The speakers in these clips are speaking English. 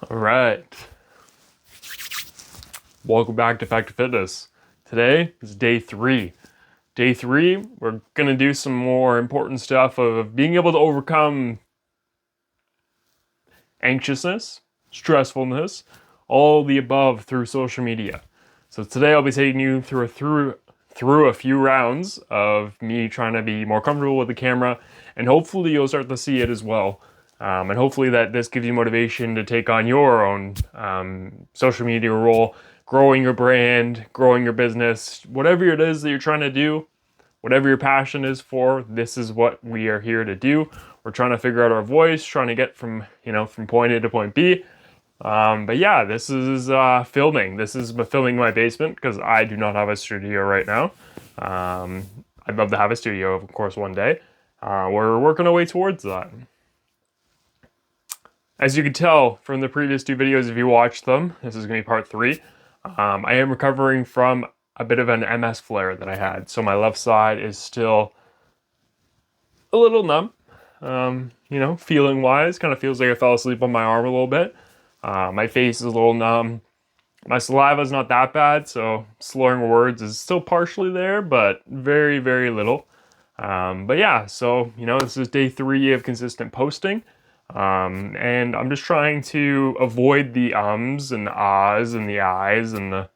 All right. Welcome back to FECTA Fitness. Today is day 3. Day 3, we're going to do some more important stuff of being able to overcome anxiousness, stressfulness, all the above through social media. So today I'll be taking you through a few rounds of me trying to be more comfortable with the camera, and hopefully you'll start to see it as well. And hopefully that this gives you motivation to take on your own social media role, growing your brand, growing your business, whatever it is that you're trying to do, whatever your passion is for, this is what we are here to do. We're trying to figure out our voice, trying to get from point A to point B. But yeah, this is filming. This is filming in my basement because I do not have a studio right now. I'd love to have a studio, of course, one day. We're working our way towards that. As you can tell from the previous 2 videos, if you watched them, this is going to be part 3. I am recovering from a bit of an MS flare that I had. So my left side is still a little numb, feeling wise. Kind of feels like I fell asleep on my arm a little bit. My face is a little numb. My saliva is not that bad, so slurring words is still partially there, but very, very little. But yeah, so, this is day 3 of consistent posting. And I'm just trying to avoid the ums and the ahs and the I's and the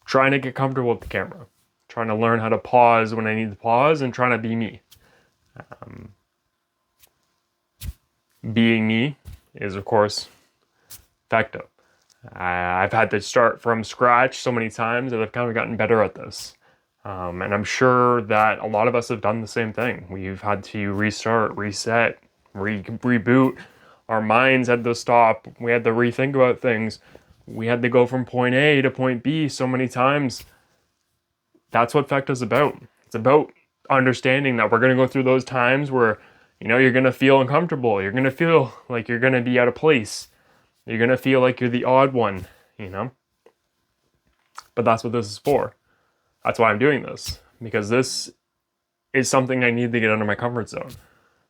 trying to get comfortable with the camera. Trying to learn how to pause when I need to pause and trying to be me. Being me is, of course, FECTA. I've had to start from scratch so many times that I've kind of gotten better at this. And I'm sure that a lot of us have done the same thing. We've had to restart, reset, reboot. Our minds had to stop. We had to rethink about things. We had to go from point A to point B so many times. That's what FECTA is about. It's about understanding that we're going to go through those times where, you're going to feel uncomfortable. You're going to feel like you're going to be out of place. You're going to feel like you're the odd one, But that's what this is for. That's why I'm doing this. Because this is something I need to get out of my comfort zone.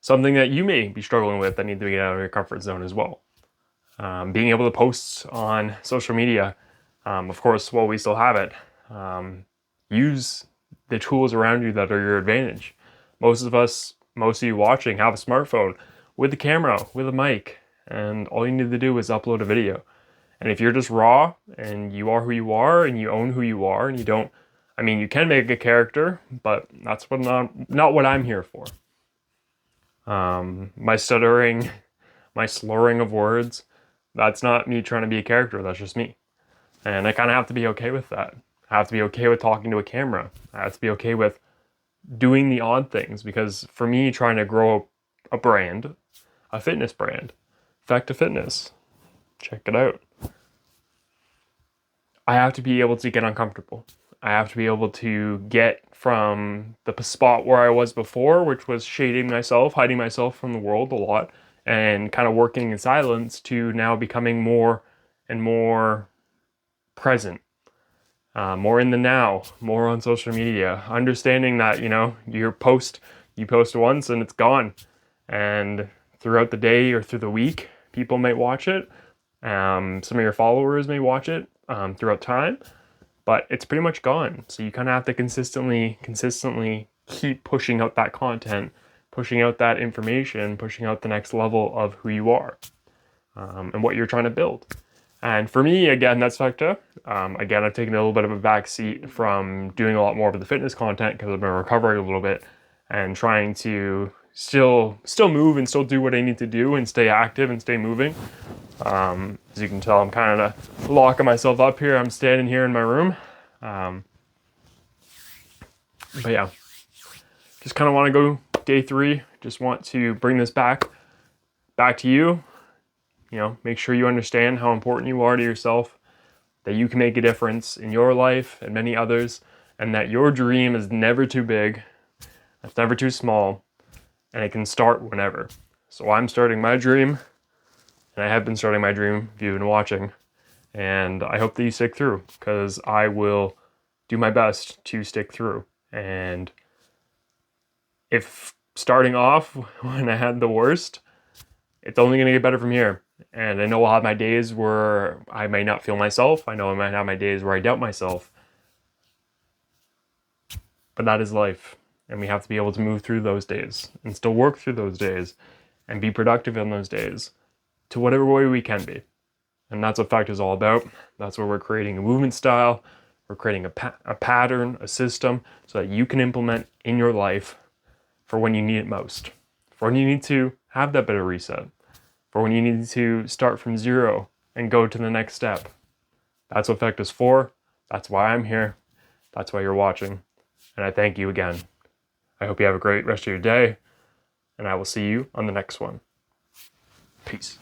Something that you may be struggling with that need to get out of your comfort zone as well. Being able to post on social media, of course, while we still have it, use the tools around you that are your advantage. Most of you watching have a smartphone with a camera, with a mic, and all you need to do is upload a video. And if you're just raw and you are who you are and you own who you are and you don't, you can make a character, but that's not what I'm here for. My stuttering, my slurring of words, that's not me trying to be a character, that's just me. And I kind of have to be okay with that. I have to be okay with talking to a camera. I have to be okay with doing the odd things, because for me, trying to grow a brand, a fitness brand, FECTA Fitness, check it out. I have to be able to get uncomfortable. I have to be able to get from the spot where I was before, which was shading myself, hiding myself from the world a lot, and kind of working in silence, to now becoming more and more present, more in the now, more on social media, understanding that, you post once and it's gone. And throughout the day or through the week, people might watch it. Some of your followers may watch it throughout time, but it's pretty much gone. So you kind of have to consistently keep pushing out that content, pushing out that information, pushing out the next level of who you are, and what you're trying to build. And for me, again, that's FECTA. Again, I've taken a little bit of a back seat from doing a lot more of the fitness content because I've been recovering a little bit and trying to still move and still do what I need to do and stay active and stay moving. As you can tell, I'm kind of locking myself up here. I'm standing here in my room. But yeah, just kind of want to go day 3. Just want to bring this back to you. Make sure you understand how important you are to yourself, that you can make a difference in your life and many others, and that your dream is never too big, it's never too small, and it can start whenever. So I'm starting my dream, and I have been starting my dream if you've been watching, and I hope that you stick through, because I will do my best to stick through. And if starting off when I had the worst, it's only going to get better from here. And I know I'll have my days where I may not feel myself. I know I might have my days where I doubt myself. But that is life. And we have to be able to move through those days and still work through those days and be productive in those days to whatever way we can be. And that's what FECTA is all about. That's where we're creating a movement style. We're creating a pattern, a system, so that you can implement in your life for when you need it most. For when you need to have that bit of reset. For when you need to start from zero and go to the next step. That's what FECTA is for. That's why I'm here. That's why you're watching. And I thank you again. I hope you have a great rest of your day. And I will see you on the next one. Peace.